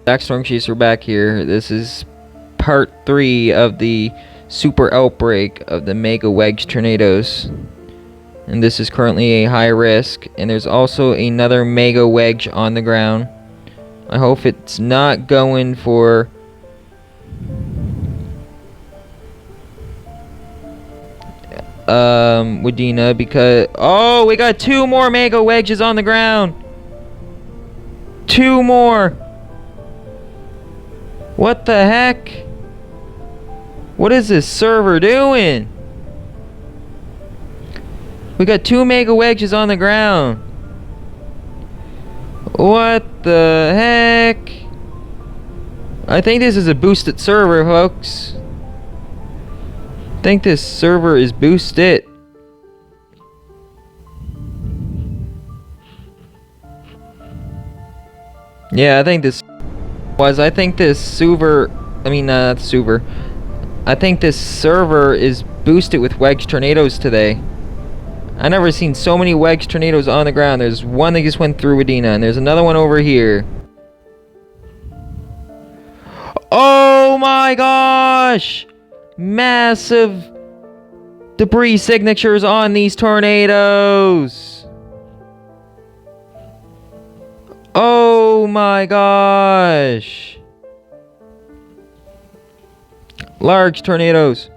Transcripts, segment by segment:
Zach Storm Chaser back here. This is part 3 of the super outbreak of the Mega Wedge tornadoes. And this is currently a high risk. And there's also another Mega Wedge on the ground. I hope it's not going for Wadena, because oh, we got 2 more Mega Wedges on the ground. 2 more. What the heck? What is this server doing? We got 2 Mega Wedges on the ground. What the heck? I think this is a boosted server, folks. I think this server is boosted. Yeah, I think this server, I think this server is boosted with Wedge tornadoes today. I never seen so many Wedge tornadoes on the ground. There's one that just went through Wadena, and there's another one over here. Oh my gosh! Massive debris signatures on these tornadoes. Oh my gosh. Large tornadoes.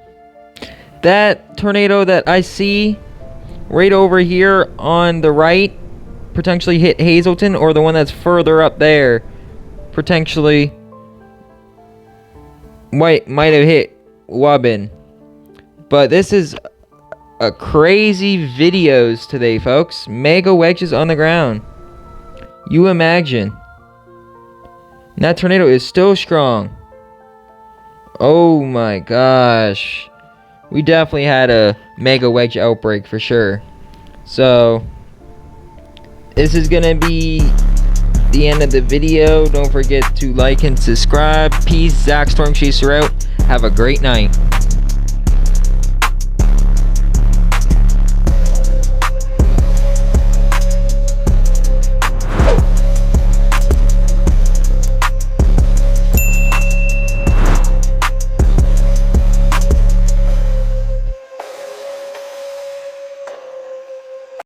That tornado that I see right over here on the right potentially hit Hazelton, or the one that's further up there potentially might have hit Wubbin. But this is a crazy videos today, folks. Mega Wedges on the ground. You imagine. And that tornado is still strong. Oh my gosh. We definitely had a Mega Wedge outbreak for sure. So, this is gonna be the end of the video. Don't forget to like and subscribe. Peace. Zach Storm Chaser out. Have a great night.